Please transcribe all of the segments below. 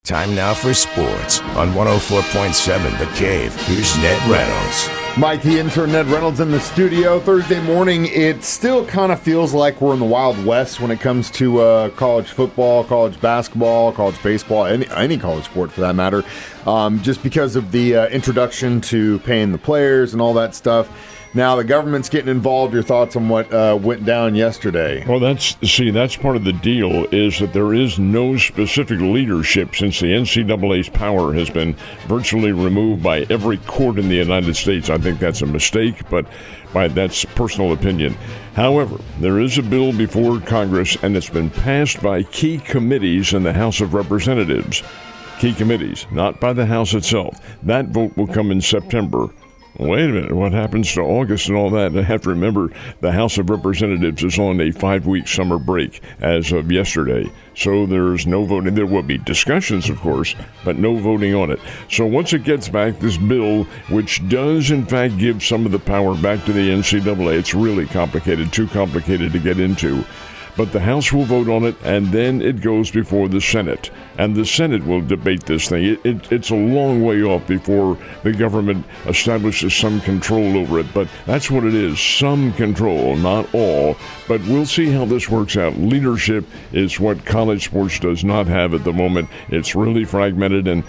Time now for sports on 104.7 The Cave. Here's Ned Reynolds. Mike, the intern, Ned Reynolds in the studio. Thursday morning, it still kind of feels like we're in the Wild West when it comes to college football, college basketball, college baseball, any college sport for that matter, just because of the introduction to paying the players and all that stuff. Now the government's getting involved. Your thoughts on what went down yesterday? Well, that's part of the deal, is that there is no specific leadership since the NCAA's power has been virtually removed by every court in the United States. I think that's a mistake, but that's personal opinion. However, there is a bill before Congress, and it's been passed by key committees in the House of Representatives. Key committees, not by the House itself. That vote will come in September. Wait a minute, what happens to August and all that? I have to remember the House of Representatives is on a 5-week summer break as of yesterday. So there's no voting. There will be discussions, of course, but no voting on it. So once it gets back, this bill, which does in fact give some of the power back to the NCAA, it's really complicated, too complicated to get into. But the House will vote on it, and then it goes before the Senate. And the Senate will debate this thing. It's a long way off before the government establishes some control over it. But that's what it is, some control, not all. But we'll see how this works out. Leadership is what college sports does not have at the moment. It's really fragmented, and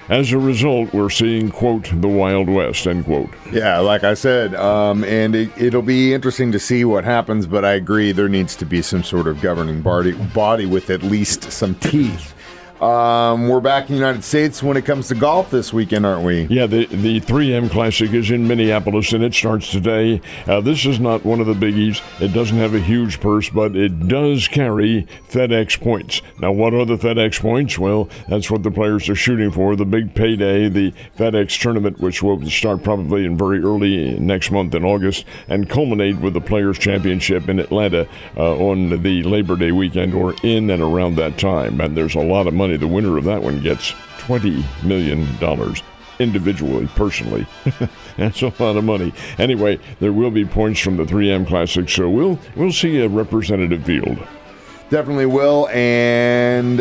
as a result, we're seeing, quote, the Wild West, end quote. Yeah, like I said, and it'll be interesting to see what happens, but I agree there needs to be some sort of governing body with at least some teeth. We're back in the United States when it comes to golf this weekend, aren't we? Yeah, the 3M Classic is in Minneapolis, and it starts today. This is not one of the biggies. It doesn't have a huge purse, but it does carry FedEx points. Now, what are the FedEx points? Well, that's what the players are shooting for, the big payday, the FedEx tournament, which will start probably in very early next month in August and culminate with the Players' Championship in Atlanta on the Labor Day weekend or in and around that time. And there's a lot of money. The winner of that one gets $20 million individually, personally. That's a lot of money. Anyway, there will be points from the 3M Classic, so we'll see a representative field. Definitely will, and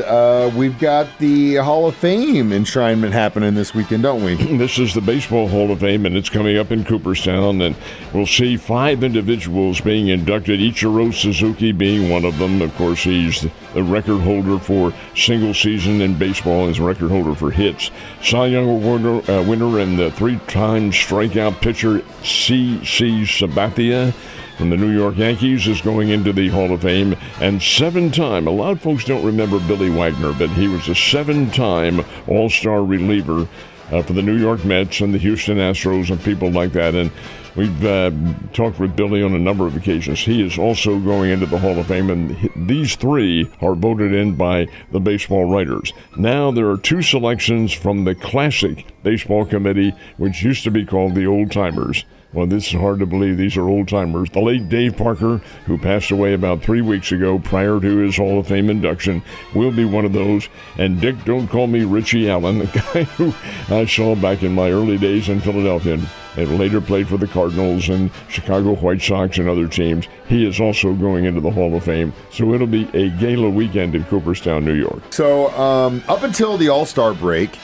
we've got the Hall of Fame enshrinement happening this weekend, don't we? This is the Baseball Hall of Fame, and it's coming up in Cooperstown, and we'll see 5 individuals being inducted, Ichiro Suzuki being one of them. Of course, he's the record holder for single season in baseball, he's a record holder for hits. Cy Young Award winner and the 3-time strikeout pitcher C.C. Sabathia from the New York Yankees is going into the Hall of Fame, and 7-time, a lot of folks don't remember Billy Wagner, but he was a 7-time All-Star reliever for the New York Mets and the Houston Astros and people like that, and we've talked with Billy on a number of occasions. He is also going into the Hall of Fame, and these 3 are voted in by the baseball writers. Now there are 2 selections from the Classic Baseball Committee, which used to be called the Old Timers. Well, this is hard to believe. These are old-timers. The late Dave Parker, who passed away about 3 weeks ago prior to his Hall of Fame induction, will be one of those. And Dick, don't call me Richie Allen, the guy who I saw back in my early days in Philadelphia and later played for the Cardinals and Chicago White Sox and other teams. He is also going into the Hall of Fame. So it'll be a gala weekend in Cooperstown, New York. So up until the All-Star break,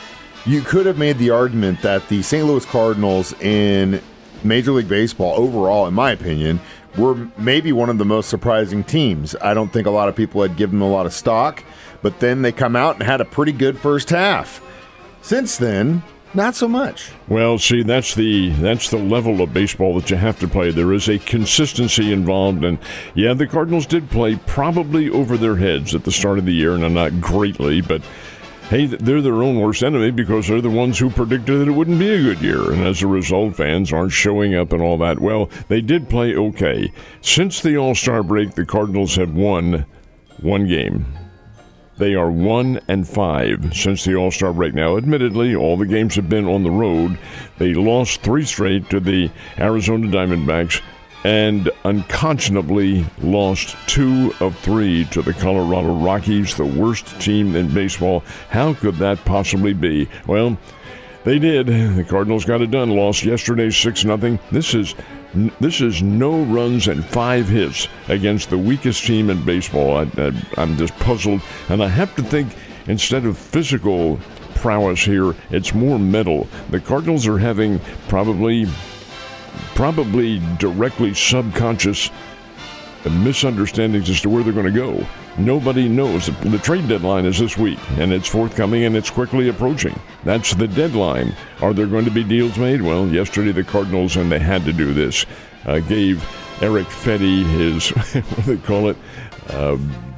you could have made the argument that the St. Louis Cardinals in Major League Baseball overall, in my opinion, were maybe one of the most surprising teams. I don't think a lot of people had given them a lot of stock, but then they come out and had a pretty good first half. Since then, not so much. Well, see, that's the level of baseball that you have to play. There is a consistency involved, and yeah, the Cardinals did play probably over their heads at the start of the year, and not greatly, but hey, they're their own worst enemy because they're the ones who predicted that it wouldn't be a good year. And as a result, fans aren't showing up and all that. Well, they did play okay. Since the All-Star break, the Cardinals have won 1 game. They are 1-5 since the All-Star break. Now, admittedly, all the games have been on the road. They lost 3 straight to the Arizona Diamondbacks and unconscionably lost 2 of 3 to the Colorado Rockies, the worst team in baseball. How could that possibly be? Well, they did. The Cardinals got it done. Lost yesterday 6-0. This is no runs and 5 hits against the weakest team in baseball. I'm just puzzled, and I have to think instead of physical prowess here, it's more mental. The Cardinals are having probably directly subconscious misunderstandings as to where they're going to go. Nobody knows. The trade deadline is this week, and it's forthcoming, and it's quickly approaching. That's the deadline. Are there going to be deals made? Well, yesterday the Cardinals, and they had to do this, gave Eric Fetty his, what do they call it,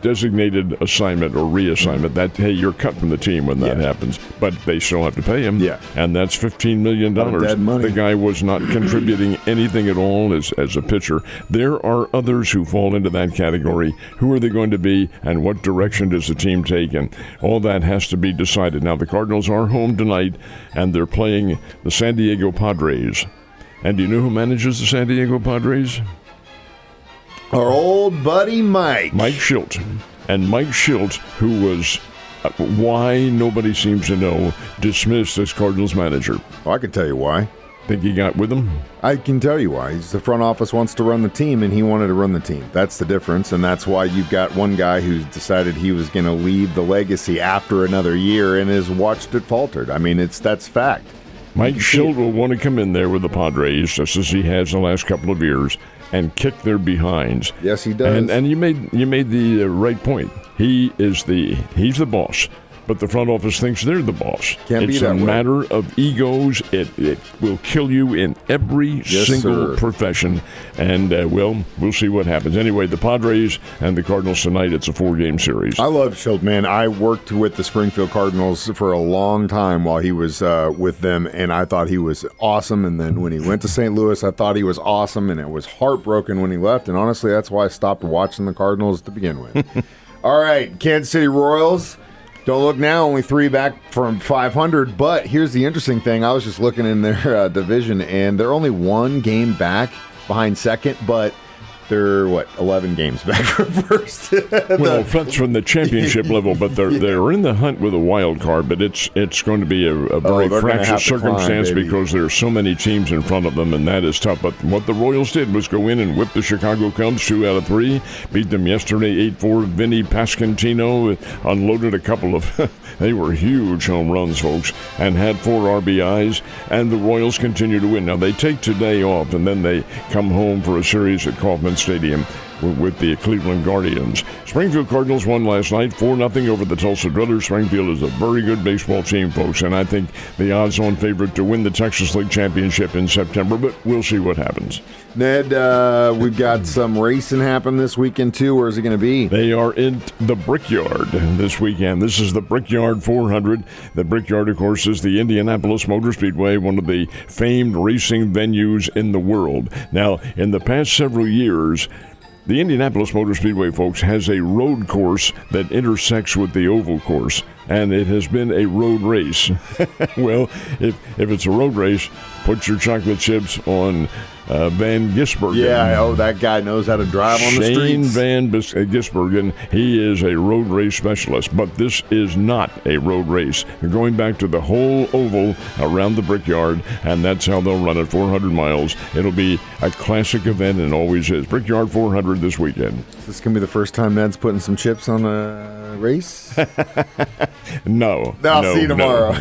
designated assignment or reassignment. That, hey, you're cut from the team when that happens. But they still have to pay him. Yeah. And that's $15 million. Dead money. The guy was not contributing anything at all as a pitcher. There are others who fall into that category. Who are they going to be, and what direction does the team take? And all that has to be decided. Now, the Cardinals are home tonight, and they're playing the San Diego Padres. And do you know who manages the San Diego Padres? Our old buddy Mike. Mike Schilt. And Mike Schilt, who was, why nobody seems to know, dismissed as Cardinals manager. Well, I can tell you why. Think he got with him? I can tell you why. The front office wants to run the team, and he wanted to run the team. That's the difference, and that's why you've got one guy who's decided he was going to leave the legacy after another year and has watched it faltered. I mean, that's fact. Mike Schilt will want to come in there with the Padres, just as he has the last couple of years, and kick their behinds. Yes, he does. And you made the right point. He's the boss, but the front office thinks they're the boss. It's a matter of egos. It will kill you in every single profession. And, we'll see what happens. Anyway, the Padres and the Cardinals tonight, it's a 4-game series. I love Schilt, man. I worked with the Springfield Cardinals for a long time while he was with them, and I thought he was awesome. And then when he went to St. Louis, I thought he was awesome, and it was heartbroken when he left. And honestly, that's why I stopped watching the Cardinals to begin with. All right, Kansas City Royals. Don't look now, only 3 back from 500. But here's the interesting thing. I was just looking in their division, and they're only 1 game back behind second, but they're, 11 games back from first. Well, that's from the championship level, but they're in the hunt with a wild card, but it's going to be a very fractious circumstance because there are so many teams in front of them, and that is tough. But what the Royals did was go in and whip the Chicago Cubs 2 out of 3, beat them yesterday 8-4. Vinny Pasquantino unloaded a couple of, they were huge home runs, folks, and had 4 RBIs, and the Royals continue to win. Now, they take today off, and then they come home for a series at Kauffman Stadium with the Cleveland Guardians. Springfield Cardinals won last night 4-0 over the Tulsa Drillers. Springfield is a very good baseball team, folks, and I think the odds-on favorite to win the Texas League Championship in September, but we'll see what happens. Ned, we've got some racing happen this weekend, too. Where is it going to be? They are in the Brickyard this weekend. This is the Brickyard 400. The Brickyard, of course, is the Indianapolis Motor Speedway, one of the famed racing venues in the world. Now, in the past several years, the Indianapolis Motor Speedway, folks, has a road course that intersects with the oval course, and it has been a road race. Well, if it's a road race, put your chocolate chips on Van Gisbergen. Yeah, that guy knows how to drive on the streets. Shane Van Gisbergen, he is a road race specialist, but this is not a road race. They're going back to the whole oval around the Brickyard, and that's how they'll run it, 400 miles. It'll be a classic event, and always is. Brickyard 400 this weekend. Is this going to be the first time Ned's putting some chips on a race? No. I'll see you tomorrow.